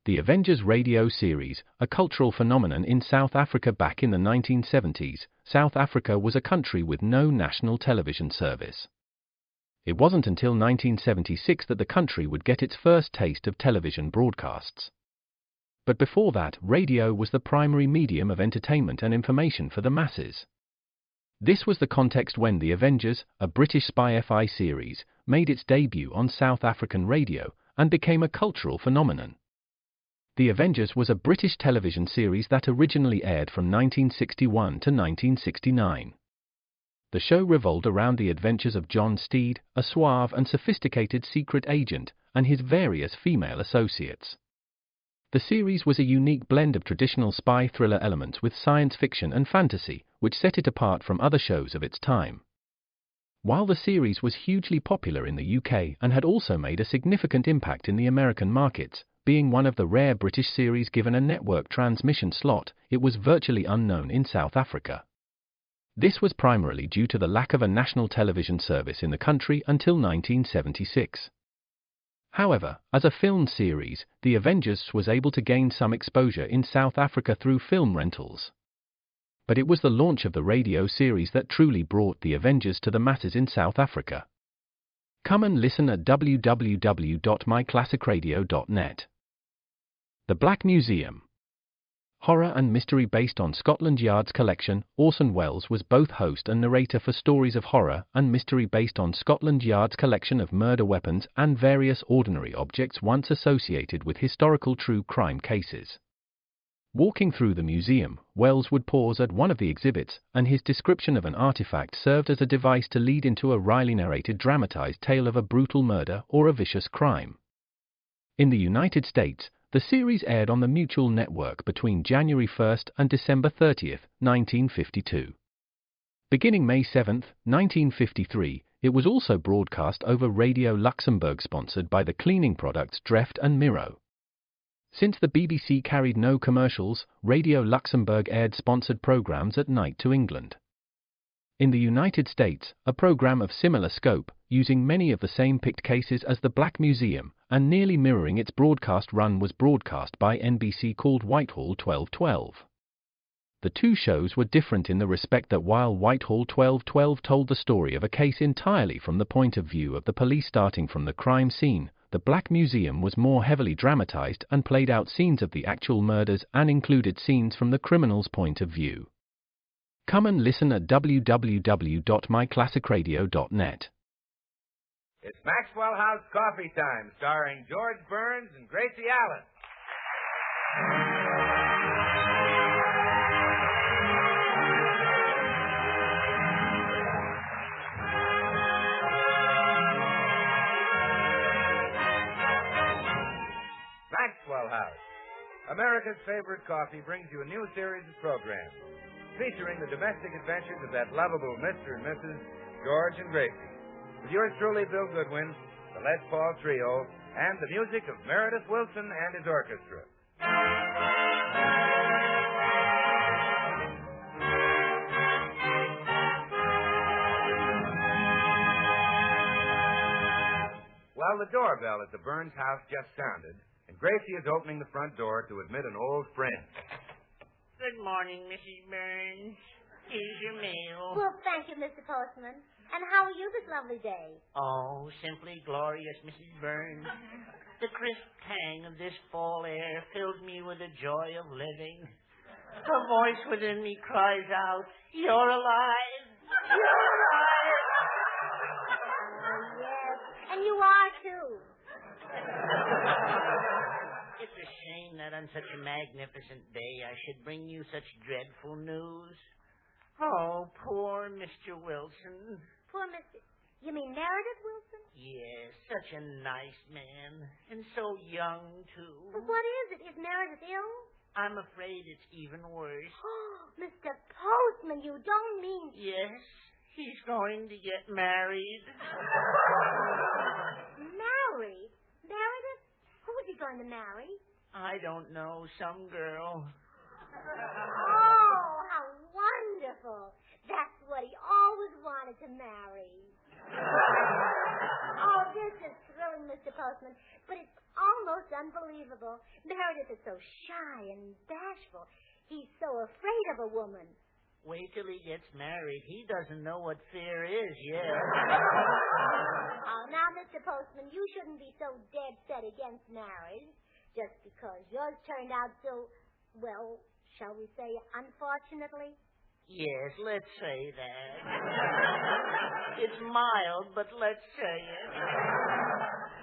The Avengers radio series, a cultural phenomenon in South Africa back in the 1970s. South Africa was a country with no national television service. It wasn't until 1976 that the country would get its first taste of television broadcasts. But before that, radio was the primary medium of entertainment and information for the masses. This was the context when The Avengers, a British spy-fi series, made its debut on South African radio and became a cultural phenomenon. The Avengers was a British television series that originally aired from 1961 to 1969. The show revolved around the adventures of John Steed, a suave and sophisticated secret agent, and his various female associates. The series was a unique blend of traditional spy thriller elements with science fiction and fantasy, which set it apart from other shows of its time. While the series was hugely popular in the UK and had also made a significant impact in the American markets, being one of the rare British series given a network transmission slot, it was virtually unknown in South Africa. This was primarily due to the lack of a national television service in the country until 1976. However, as a film series, The Avengers was able to gain some exposure in South Africa through film rentals. But it was the launch of the radio series that truly brought The Avengers to the masses in South Africa. Come and listen at www.myclassicradio.net. The Black Museum. Horror and mystery based on Scotland Yard's collection. Orson Welles was both host and narrator for stories of horror and mystery based on Scotland Yard's collection of murder weapons and various ordinary objects once associated with historical true crime cases. Walking through the museum, Welles would pause at one of the exhibits, and his description of an artifact served as a device to lead into a wryly narrated dramatized tale of a brutal murder or a vicious crime. In the United States, the series aired on the Mutual Network between January 1 and December 30, 1952. Beginning May 7, 1953, it was also broadcast over Radio Luxembourg, sponsored by the cleaning products Dreft and Miro. Since the BBC carried no commercials, Radio Luxembourg aired sponsored programs at night to England. In the United States, a program of similar scope, using many of the same picked cases as the Black Museum, and nearly mirroring its broadcast run, was broadcast by NBC called Whitehall 1212. The two shows were different in the respect that while Whitehall 1212 told the story of a case entirely from the point of view of the police starting from the crime scene, the Black Museum was more heavily dramatized and played out scenes of the actual murders and included scenes from the criminal's point of view. Come and listen at www.myclassicradio.net. It's Maxwell House Coffee Time, starring George Burns and Gracie Allen. Maxwell House, America's favorite coffee, brings you a new series of programs featuring the domestic adventures of that lovable Mr. and Mrs. George and Gracie. With yours truly, Bill Goodwin, the Les Paul Trio, and the music of Meredith Wilson and his orchestra. Well, the doorbell at the Burns house just sounded, and Gracie is opening the front door to admit an old friend. Good morning, Mrs. Burns. Here's your mail. Well, thank you, Mr. Postman. And how are you this lovely day? Oh, simply glorious, Mrs. Burns. The crisp tang of this fall air fills me with the joy of living. A voice within me cries out, "You're alive! You're alive!" Oh, yes. And you are, too. It's a shame that on such a magnificent day I should bring you such dreadful news. Oh, poor Mr. Wilson. Poor Mr. You mean Meredith Wilson? Yes, such a nice man. And so young, too. But what is it? Is Meredith ill? I'm afraid it's even worse. Oh, Mr. Postman, you don't mean... Yes, he's going to get married. Married? Meredith? Who is he going to marry? I don't know, some girl. Oh, how wonderful. That's what he always wanted to marry. Oh, this is thrilling, Mr. Postman, but it's almost unbelievable. Meredith is so shy and bashful. He's so afraid of a woman. Wait till he gets married. He doesn't know what fear is yet. Oh, now, Mr. Postman, you shouldn't be so dead set against marriage just because yours turned out so, well, shall we say, unfortunately? Yes, let's say that. It's mild, but let's say it.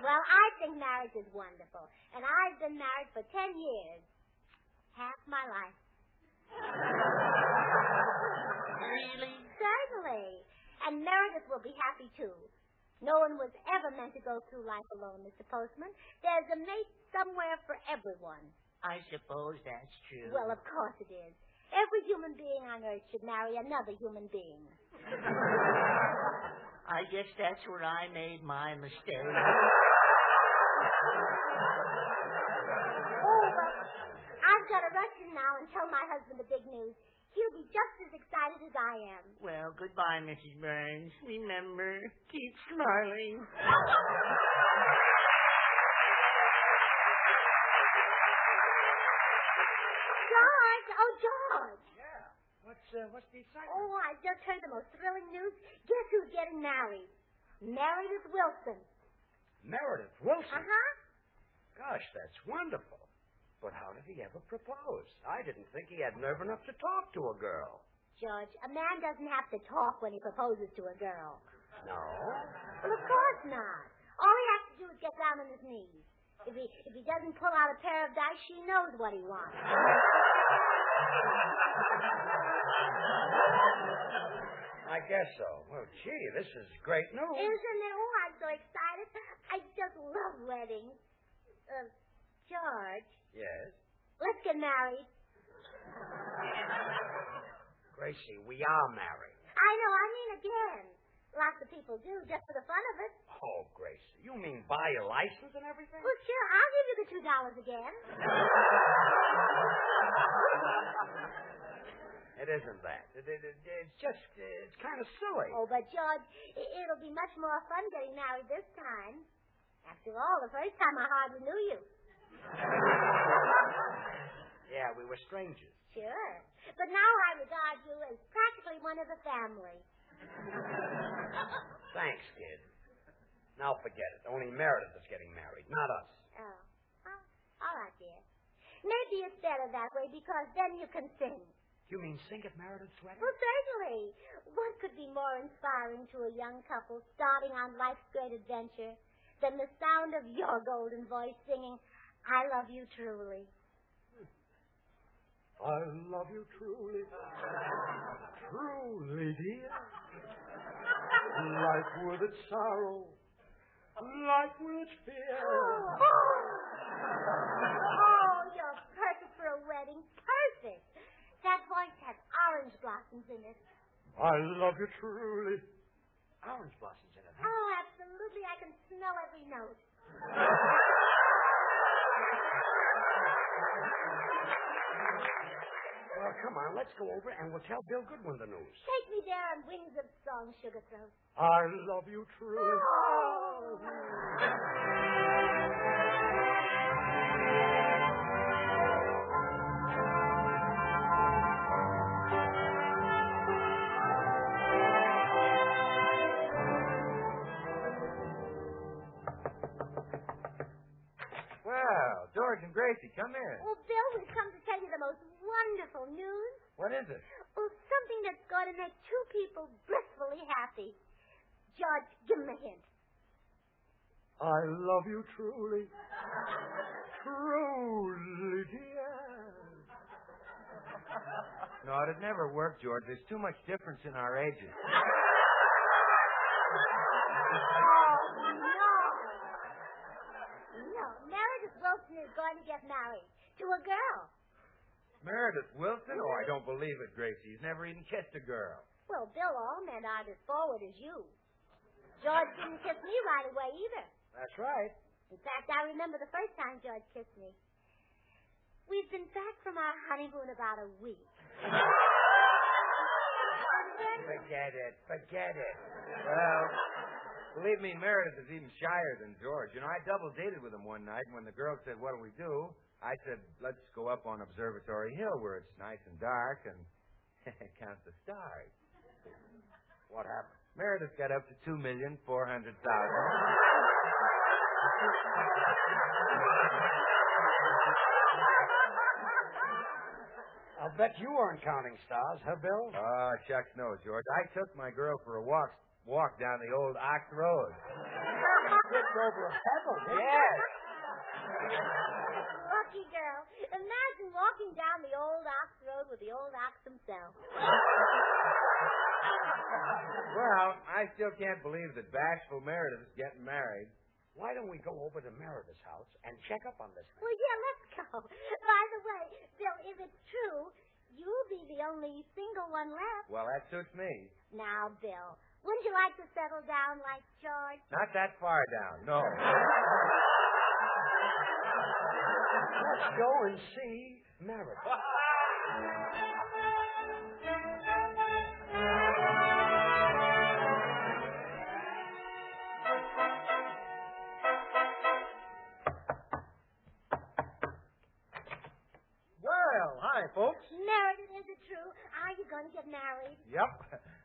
Well, I think marriage is wonderful, and I've been married for 10 years. Half my life. Really? Certainly. And Meredith will be happy, too. No one was ever meant to go through life alone, Mr. Postman. There's a mate somewhere for everyone. I suppose that's true. Well, of course it is. Every human being on Earth should marry another human being. I guess that's where I made my mistake. Oh, well, I've got to rush in now and tell my husband the big news. He'll be just as excited as I am. Well, goodbye, Mrs. Burns. Remember, keep smiling. George! Oh, George! Yeah. What's the excitement? Oh, I just heard the most thrilling news. Guess who's getting married? Meredith Wilson. Meredith Wilson? Uh-huh. Gosh, that's wonderful. But how did he ever propose? I didn't think he had nerve enough to talk to a girl. George, a man doesn't have to talk when he proposes to a girl. No? Well, of course not. All he has to do is get down on his knees. If he doesn't pull out a pair of dice, she knows what he wants. I guess so. Well, gee, this is great news. Isn't it? Oh, I'm so excited. I just love weddings. George. Yes? Let's get married. Gracie, we are married. I know, I mean again. Lots of people do, just for the fun of it. Oh, Gracie, you mean buy a license and everything? Well, sure, I'll give you the $2 again. It isn't that. It's just, it's kind of silly. Oh, but, George, it'll be much more fun getting married this time. After all, the first time I hardly knew you. Yeah, we were strangers. Sure. But now I regard you as practically one of the family. Thanks, kid. Now forget it. Only Meredith is getting married, not us. Oh. Well, all right, dear. Maybe it's better that way because then you can sing. You mean sing at Meredith's wedding? Well, certainly. What could be more inspiring to a young couple starting on life's great adventure than the sound of your golden voice singing, I love you truly. I love you truly, truly, dear. Life with its sorrow, life with its fear. Oh, you're perfect for a wedding. Perfect. That voice has orange blossoms in it. I love you truly. Orange blossoms in it, huh? Oh, absolutely. I can smell every note. Well, come on, let's go over and we'll tell Bill Goodwin the news. Take me there on wings of song, Sugar Throat. I love you truly. Oh. Well, George and Gracie, come in. Oh, Bill, we've come to tell you the most wonderful news. What is it? Oh, something that's going to make two people blissfully happy. George, give him a hint. I love you truly, truly, dear. No, it'd never work, George. There's too much difference in our ages. No, Meredith Wilson is going to get married to a girl. Meredith Wilson? Oh, I don't believe it, Gracie. He's never even kissed a girl. Well, Bill Allman aren't as forward as you. George didn't kiss me right away either. That's right. In fact, I remember the first time George kissed me. We've been back from our honeymoon about a week. Forget it. Forget it. Well, Believe me, Meredith is even shyer than George. You know, I double-dated with him one night, and when the girl said, what'll we do? I said, let's go up on Observatory Hill where it's nice and dark and count the stars. What happened? Meredith got up to 2,400,000. I'll bet you weren't counting stars, huh, Bill? Oh, shucks no, George. I took my girl for a walk down the old Ox Road. Tripped over a pebble, didn't you? Yes. Lucky girl. Imagine walking down the old Ox Road with the old ox himself. Well, I still can't believe that bashful Meredith is getting married. Why don't we go over to Meredith's house and check up on this thing? Well, yeah, let's go. By the way, Bill, if it's true, you'll be the only single one left. Well, that suits me. Now, Bill, wouldn't you like to settle down like George? Not that far down, no. Let's go and see Meredith. Well, hi, folks. Meredith, is it true? Are you going to get married? Yep.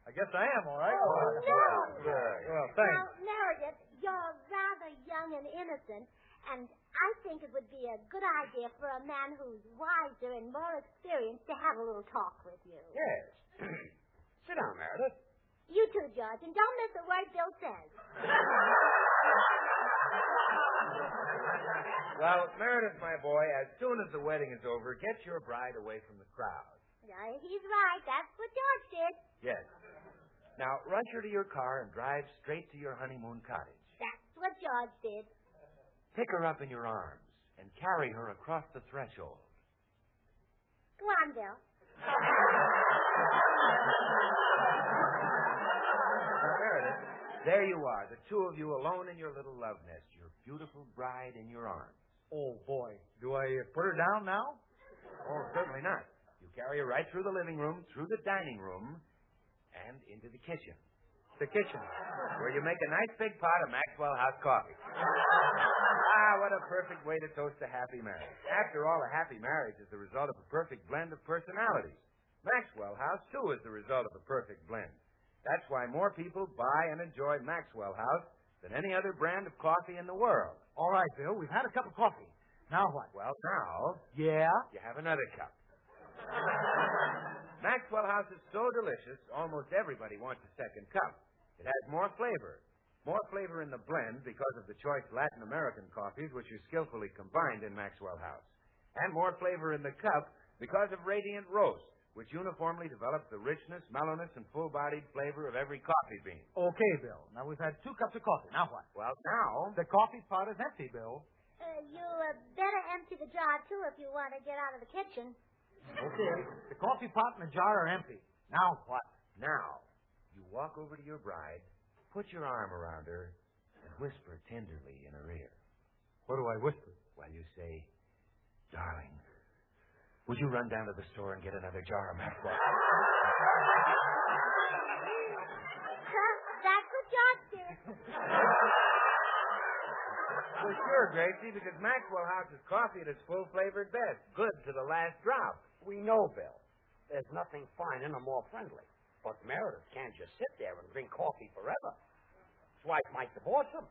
I guess I am, all right. Oh, no. Well, thanks. Now, Meredith, you're rather young and innocent, and I think it would be a good idea for a man who's wiser and more experienced to have a little talk with you. Yes. Sit down, Meredith. You too, George, and don't miss a word Bill says. Well, Meredith, my boy, as soon as the wedding is over, get your bride away from the crowd. He's right. That's what George did. Yes. Now, rush her to your car and drive straight to your honeymoon cottage. That's what George did. Pick her up in your arms and carry her across the threshold. Go on, Bill. Meredith, there you are, the two of you alone in your little love nest, your beautiful bride in your arms. Oh, boy. Do I put her down now? Oh, certainly not. You carry her right through the living room, through the dining room, and into the kitchen. The kitchen. Where you make a nice big pot of Maxwell House coffee. What a perfect way to toast a happy marriage. After all, a happy marriage is the result of a perfect blend of personalities. Maxwell House, too, is the result of a perfect blend. That's why more people buy and enjoy Maxwell House than any other brand of coffee in the world. All right, Bill. We've had a cup of coffee. Now what? Well, now, Yeah? you have another cup. Maxwell House is so delicious, almost everybody wants a second cup. It has more flavor. More flavor in the blend because of the choice Latin American coffees, which are skillfully combined in Maxwell House. And more flavor in the cup because of Radiant Roast, which uniformly develops the richness, mellowness, and full-bodied flavor of every coffee bean. Okay, Bill. Now, we've had 2 cups of coffee. Now what? Well, now... The coffee pot is empty, Bill. You better empty the jar, too, if you want to get out of the kitchen. Okay. The coffee pot and the jar are empty. Now what? Now, you walk over to your bride, put your arm around her, and whisper tenderly in her ear. What do I whisper? While you say, darling, would you run down to the store and get another jar of Maxwell? That's what George did. Well, sure, Gracie, because Maxwell House's coffee at its full-flavored best. Good to the last drop. We know, Bill. There's nothing finer nor more friendly. But Meredith can't just sit there and drink coffee forever. His wife might divorce him.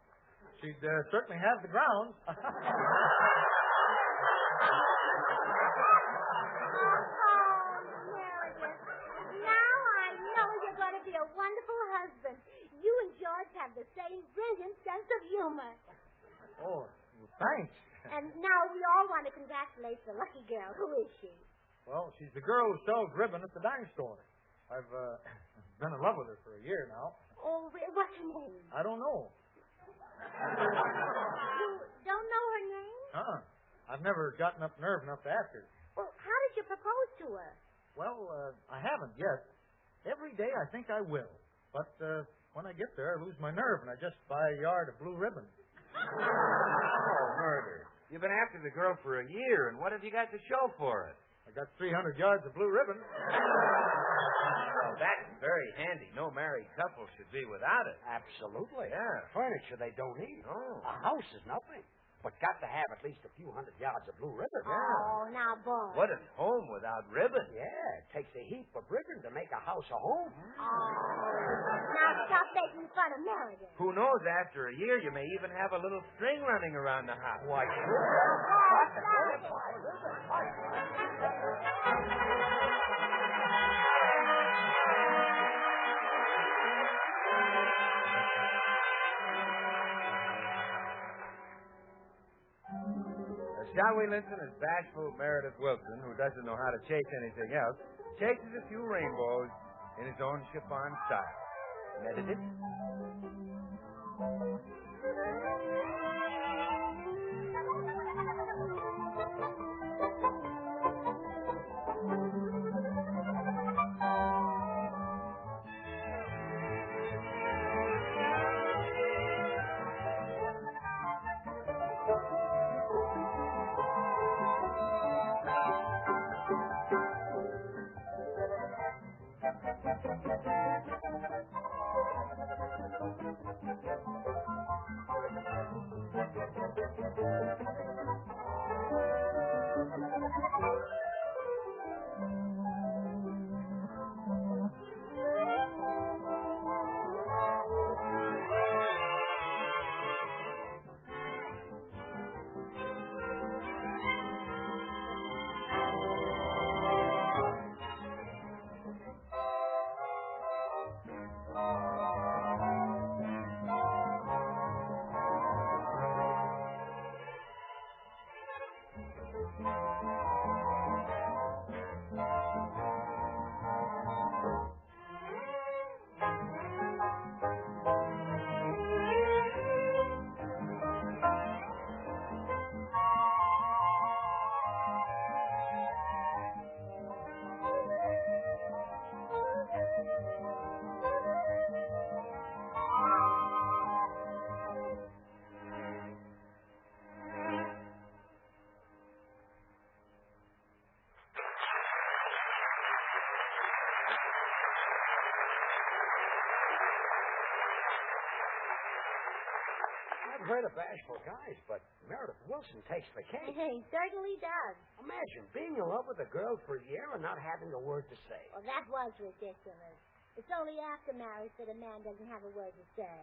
She'd certainly have the grounds. Oh, Meredith. Now I know you're going to be a wonderful husband. You and George have the same brilliant sense of humor. Oh, well, thanks. And now we all want to congratulate the lucky girl. Who is she? Well, she's the girl who sells ribbon at the dime store. I've been in love with her for a year now. Oh, what's her name? I don't know. You don't know her name? I've never gotten up nerve enough to ask her. Well, how did you propose to her? Well, I haven't yet. Every day I think I will. But when I get there, I lose my nerve and I just buy a yard of blue ribbon. Oh, murder. You've been after the girl for a year, and what have you got to show for it? I got 300 yards of blue ribbon. Well, that's very handy. No married couple should be without it. Absolutely. Yeah. Furniture they don't need. Oh. A house is nothing. But got to have at least a few hundred yards of blue ribbon. Oh, now, boy. What is home without ribbon? Yeah, it takes a heap of ribbon to make a house a home. Oh. Now, stop making fun of Meredith. Who knows, after a year, you may even have a little string running around the house. Why, sure. Shall we listen as bashful Meredith Wilson, who doesn't know how to chase anything else, chases a few rainbows in his own chiffon style. Meredith? I've heard of bashful guys, but Meredith Wilson takes the cake. He certainly does. Imagine being in love with a girl for a year and not having a word to say. Well, that was ridiculous. It's only after marriage that a man doesn't have a word to say.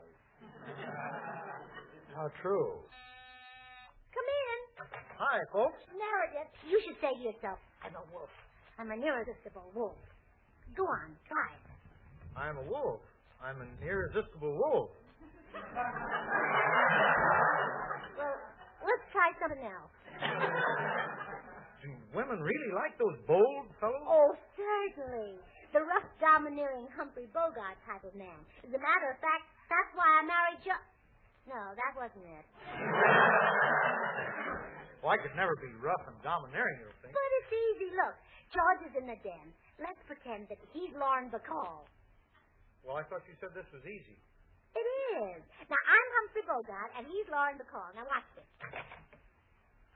How true. Come in. Hi, folks. Meredith, you should say to yourself, I'm a wolf. I'm an irresistible wolf. Go on, try it. I'm a wolf. I'm an irresistible wolf. Well, let's try something else. Do women really like those bold fellows? Oh, certainly. The rough, domineering Humphrey Bogart type of man. As a matter of fact, that's why I married No, that wasn't it. Well, I could never be rough and domineering, you think. But it's easy. Look, George is in the den. Let's pretend that he's Lauren Bacall. Well, I thought you said this was easy. It is. Now, I'm Humphrey Bogart, and he's Lauren Bacall. Now, watch this.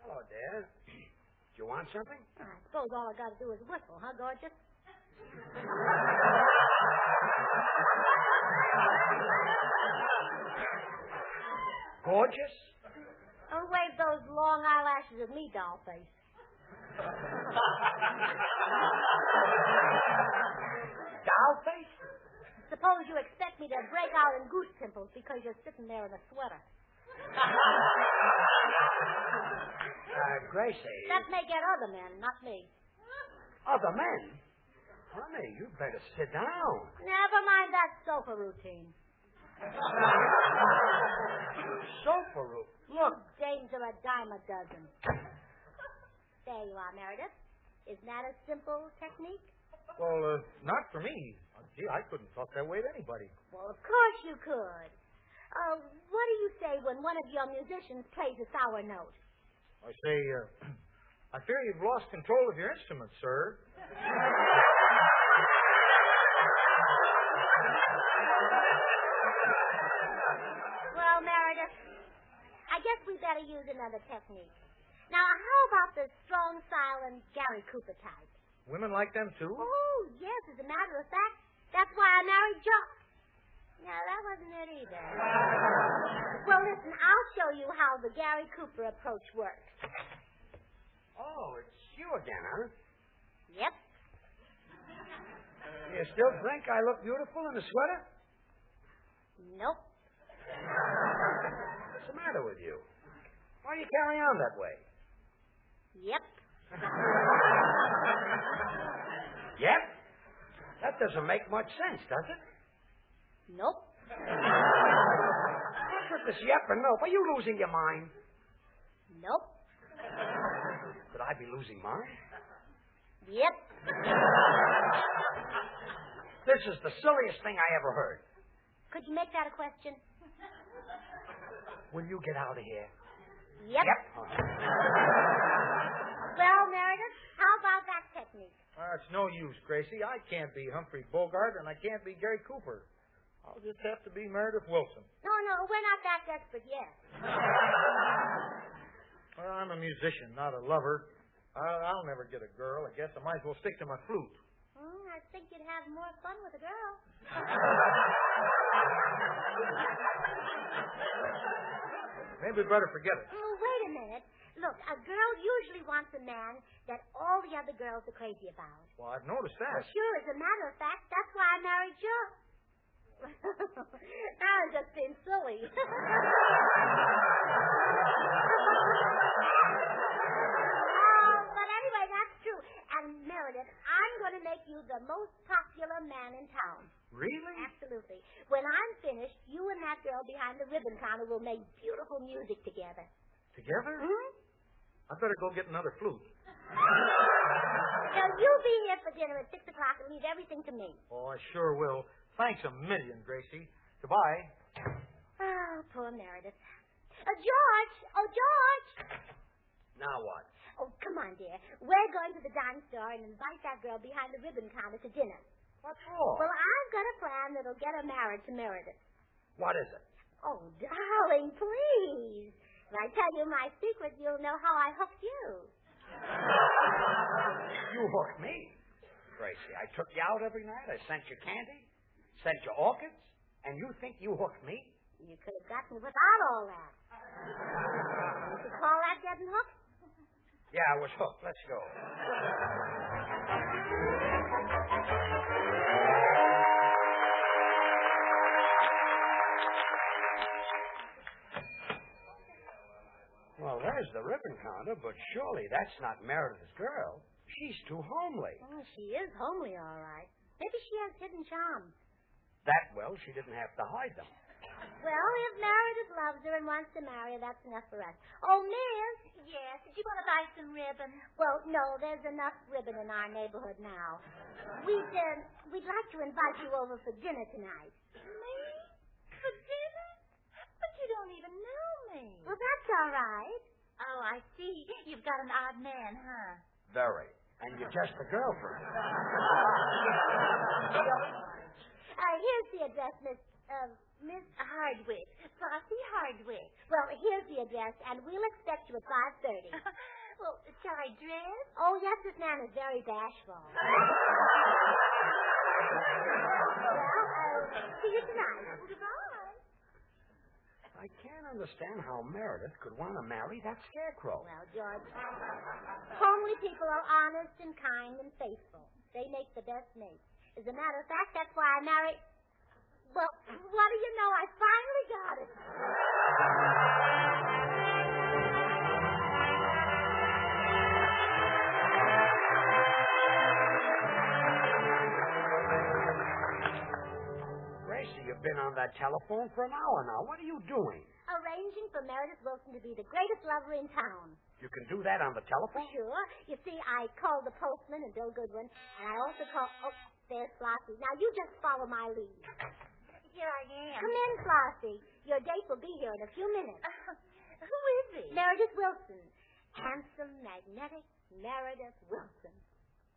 Hello, Dad. Do you want something? I suppose all I got to do is whistle, huh, gorgeous? Gorgeous? Don't wave those long eyelashes at me, doll face. Doll face? Suppose you expect me to break out in goose pimples because you're sitting there in a sweater. Gracie. That may get other men, not me. Other men? Honey, you better sit down. Never mind that sofa routine. Sofa room. Look, dames are a dime a dozen. There you are, Meredith. Isn't that a simple technique? Well, not for me. Gee, I couldn't talk that way to anybody. Well, of course you could. What do you say when one of your musicians plays a sour note? I say, I fear you've lost control of your instrument, sir. Well, Meredith, I guess we better use another technique. Now, how about the strong, silent Gary Cooper type? Women like them, too? Oh, yes, as a matter of fact, that's why I married Joe. No, that wasn't it either. Well, listen, I'll show you how the Gary Cooper approach works. Oh, it's you again, huh? Yep. You still think I look beautiful in the sweater? Nope. What's the matter with you? Why do you carry on that way? Yep. Yep? That doesn't make much sense, does it? Nope. What's with this yep and nope? Are you losing your mind? Nope. Could I be losing mine? Yep. This is the silliest thing I ever heard. Could you make that a question? Will you get out of here? Yep. Well, Meredith, how about that technique? It's no use, Gracie. I can't be Humphrey Bogart, and I can't be Gary Cooper. I'll just have to be Meredith Wilson. No, we're not that desperate yet. Well, I'm a musician, not a lover. I'll never get a girl. I guess I might as well stick to my flute. I think you'd have more fun with a girl. Maybe we'd better forget it. Oh, wait a minute. Look, a girl usually wants a man that all the other girls are crazy about. Well, I've noticed that. Well, sure, as a matter of fact, that's why I married Joe. Now I'm just being silly. But anyway, that's true. And Meredith, I'm going to make you the most popular man in town. Really? Absolutely. When I'm finished, you and that girl behind the ribbon counter will make beautiful music together. Together? Hmm? I better go get another flute. Now, you'll be here for dinner at 6 o'clock and leave everything to me. Oh, I sure will. Thanks a million, Gracie. Goodbye. Oh, poor Meredith. George! Oh, George! Now what? Oh, come on, dear. We're going to the dime store and invite that girl behind the ribbon counter to dinner. What for? Well, I've got a plan that'll get her married to Meredith. What is it? Oh, darling, please. If I tell you my secret, you'll know how I hooked you. You hooked me. Gracie, I took you out every night. I sent you candy, sent you orchids, and you think you hooked me? You could have gotten without all that. You could call that getting hooked? Yeah, I was hooked. Let's go. Well, there's the ribbon counter, but surely that's not Meredith's girl. She's too homely. Oh, she is homely, all right. Maybe she has hidden charms. That well, she didn't have to hide them. Well, if Meredith loves her and wants to marry her, that's enough for us. Oh, Miss? Yes, did you want to buy some ribbon? Well, no, there's enough ribbon in our neighborhood now. We'd like to invite you over for dinner tonight. Me? For dinner? But you don't even know me. Well, that's all right. Oh, I see. You've got an odd man, huh? Very. And you're just a girlfriend. Here's the address, Miss Hardwick. Flossie Hardwick. Well, here's the address, and we'll expect you at 5:30. Well, shall I dress? Oh, yes, this man is very bashful. Well, see you tonight. Goodbye. I can't understand how Meredith could want to marry that scarecrow. Well, George, homely people are honest and kind and faithful. They make the best mates. As a matter of fact, that's why I married... Well, what do you know? I finally got it. Gracie, you've been on that telephone for an hour now. What are you doing? Arranging for Meredith Wilson to be the greatest lover in town. You can do that on the telephone? Sure. You see, I called the postman and Bill Goodwin, and I also called... Oh, there's Flossie. Now, you just follow my lead. Here I am. Come in, Flossie. Your date will be here in a few minutes. Who is he? Meredith Wilson. Handsome, magnetic Meredith Wilson.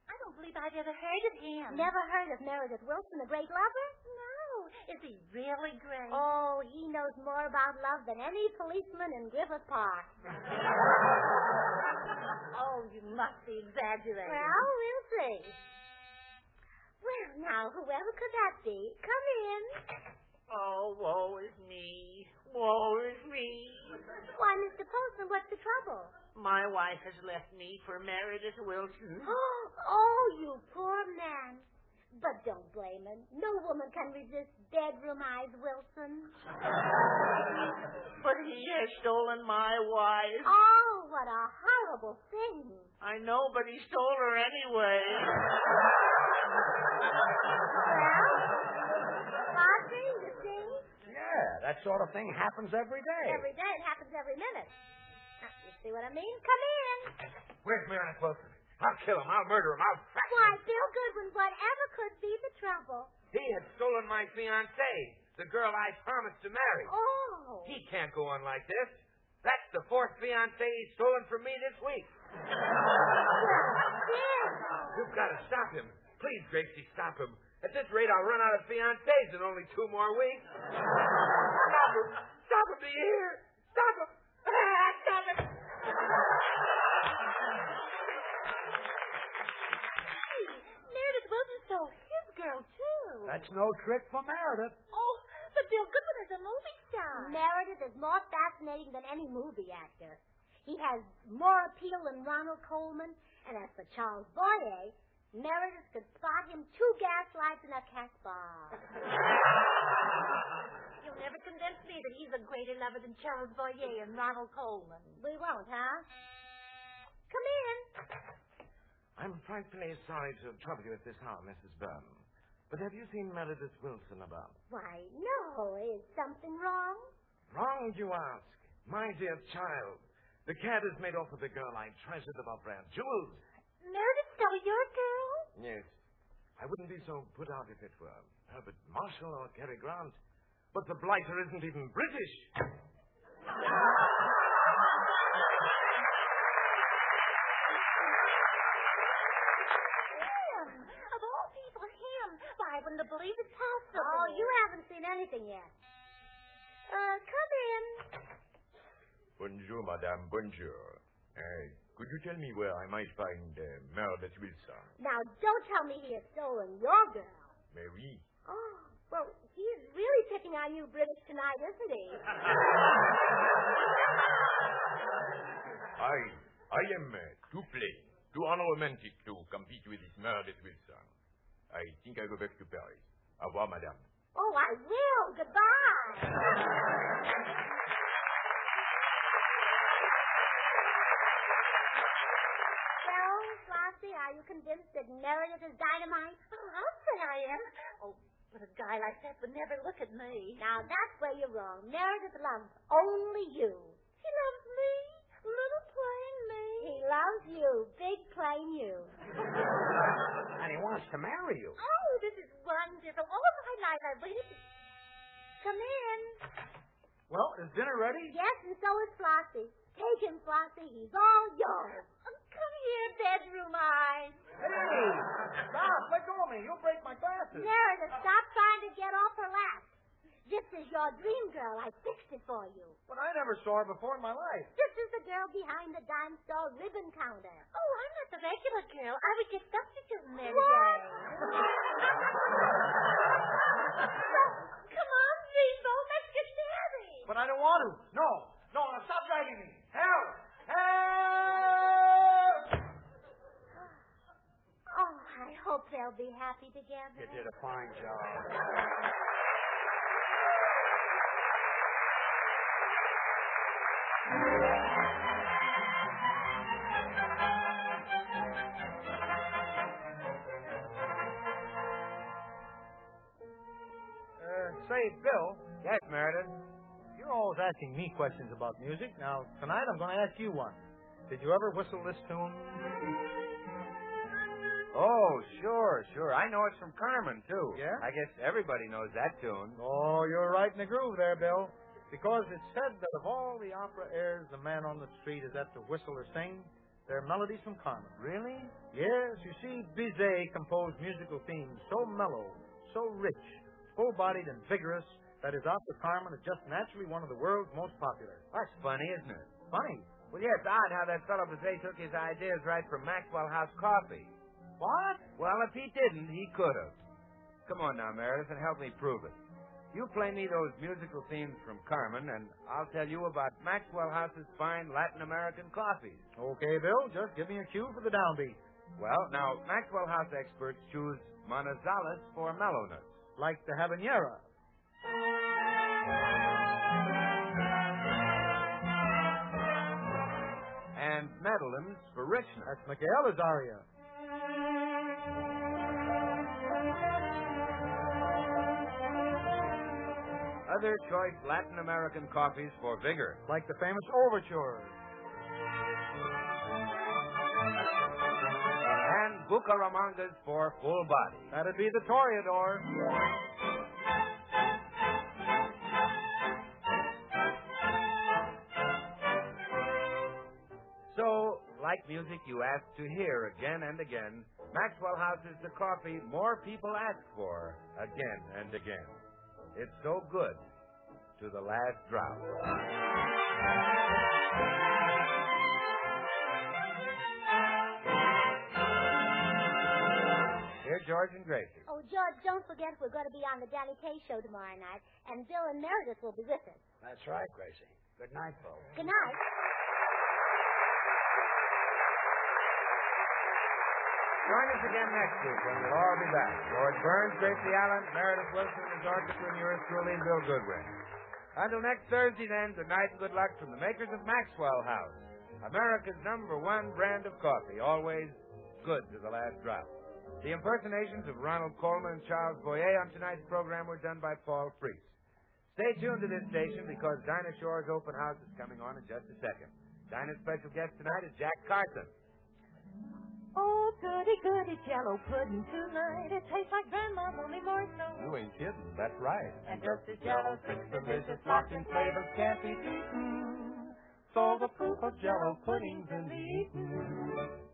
I don't believe I've ever heard of him. Never heard of Meredith Wilson, a great lover? No. Is he really great? Oh, he knows more about love than any policeman in Griffith Park. Oh, you must be exaggerating. Well, we'll see. Well, now, whoever could that be? Come in. Oh, woe is me. Woe is me. Why, Mr. Postman, what's the trouble? My wife has left me for Meredith Wilson. Oh, you poor man. But don't blame him. No woman can resist bedroom eyes, Wilson. But he has stolen my wife. Oh, what a horrible thing. I know, but he stole her anyway. Well, Flossie, you see? Yeah, that sort of thing happens every day. Every day. It happens every minute. Now, you see what I mean? Come in. Where's Meredith Wilson? I'll kill him. I'll murder him. I'll fatten Why, him. Bill Goodwin, whatever could be the trouble? He had stolen my fiancée, the girl I promised to marry. Oh. He can't go on like this. That's the fourth fiancée he's stolen from me this week. Bill. You've got to stop him. Please, Gracie, stop him. At this rate, I'll run out of fiancées in only 2 more weeks. Stop him. Stop him. Do you hear? Stop him. Stop him. Meredith Wilson stole his girl, too. That's no trick for Meredith. Oh, but Bill Goodwin is a movie star. Meredith is more fascinating than any movie actor. He has more appeal than Ronald Coleman. And as for Charles Boyer, Meredith could spot him 2 gaslights in a Casbah. You'll never convince me that he's a greater lover than Charles Boyer and Ronald Coleman. We won't, huh? Come in. I'm frightfully sorry to trouble you at this hour, Mrs. Burns. But have you seen Meredith Wilson about? Why, no. Is something wrong? Wrong, you ask. My dear child, the cad has made off with the girl I treasured above rare jewels. Meredith stole your girl? Yes. I wouldn't be so put out if it were Herbert Marshall or Cary Grant. But the blighter isn't even British. Of all people, him. Why, I wouldn't have believed it's possible. Oh, you haven't seen anything yet. Come in. Bonjour, madame, bonjour. Could you tell me where I might find Meredith Wilson? Now, don't tell me he has stolen your girl. Mais oui. Oh, well, he's really picking on you British tonight, isn't he? I am too plain, too unromantic to compete with this Meredith Wilson. I think I go back to Paris. Au revoir, madame. Oh, I will. Goodbye. Well, Flossie, are you convinced that Meredith is dynamite? Oh, I'll say I am. Oh, but a guy like that would never look at me. Now, that's where you're wrong. Meredith loves only you. He loves me, little plain me. He loves you, big plain you. And he wants to marry you. Oh, this is wonderful. All of my life I've waited to... Come in. Well, is dinner ready? Yes, and so is Flossie. Take him, Flossie. He's all yours. Oh, come here, bedroom eyes. Hey! Stop! Let go of me. You'll break my glasses. Meredith, stop trying to get off her lap. This is your dream girl. I fixed it for you. But I never saw her before in my life. This is the girl behind the dime store ribbon counter. Oh, I'm not the regular girl. I would get substitutes every What? day. Come on, Diesel. Let's get married. But I don't want to. No. No, now stop dragging me. Help! Oh, I hope they'll be happy together. You did a fine job. Say, Bill, Yes, Meredith. you're always asking me questions about music. Now, tonight I'm going to ask you one. Did you ever whistle this tune? Oh, sure. I know it's from Carmen, too. Yeah? I guess everybody knows that tune. Oh, you're right in the groove there, Bill. Because it's said that of all the opera airs the man on the street is apt to whistle or sing, they're melodies from Carmen. Really? Yes, you see, Bizet composed musical themes so mellow, so rich, full-bodied and vigorous that his opera Carmen is just naturally one of the world's most popular. That's funny, isn't it? Funny. Well, yeah, it's odd how that fellow Bazet took his ideas right from Maxwell House Coffee. What? Well, if he didn't, he could have. Come on now, Meredith, and help me prove it. You play me those musical themes from Carmen, and I'll tell you about Maxwell House's fine Latin American coffees. Okay, Bill, just give me a cue for the downbeat. Well, now, Maxwell House experts choose Manizales for mellowness. Like the habanera. And Medellins for richness. That's Michaela's aria. Other choice Latin American coffees for vigor. Like the famous overture. And Bucaramangas for full body. That'd be the Toreador. So, like music you ask to hear again and again, Maxwell House is the coffee more people ask for again and again. It's so good to the last drop. Here, George and Gracie. Oh, George, don't forget we're going to be on the Danny Kaye show tomorrow night, and Bill and Meredith will be with us. That's right, Gracie. Good night, folks. Good night. Join us again next week when we'll all be back. George Burns, Gracie Allen, Meredith Wilson, and orchestra, and yours truly, Bill Goodwin. Until next Thursday, then, good night and good luck from the makers of Maxwell House, America's #1 brand of coffee, always good to the last drop. The impersonations of Ronald Coleman and Charles Boyer on tonight's program were done by Paul Freese. Stay tuned to this station because Dinah Shore's open house is coming on in just a second. Dinah's special guest tonight is Jack Carson. Oh, goody, goody Jello pudding tonight. It tastes like Grandma's, only more so. You ain't kidding. That's right. And just as Jello's rich, delicious, locked in flavors can't be beaten. So the proof of Jello pudding's in the eating.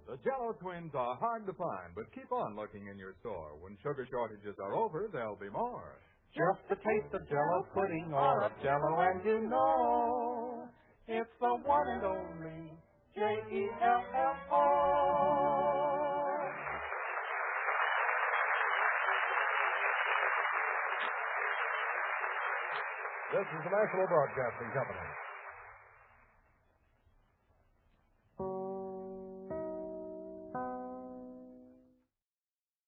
The Jello twins are hard to find, but keep on looking in your store. When sugar shortages are over, there'll be more. Just a taste of Jello pudding or of Jello, and you know it's the one and only Jello. This is the National Broadcasting Company.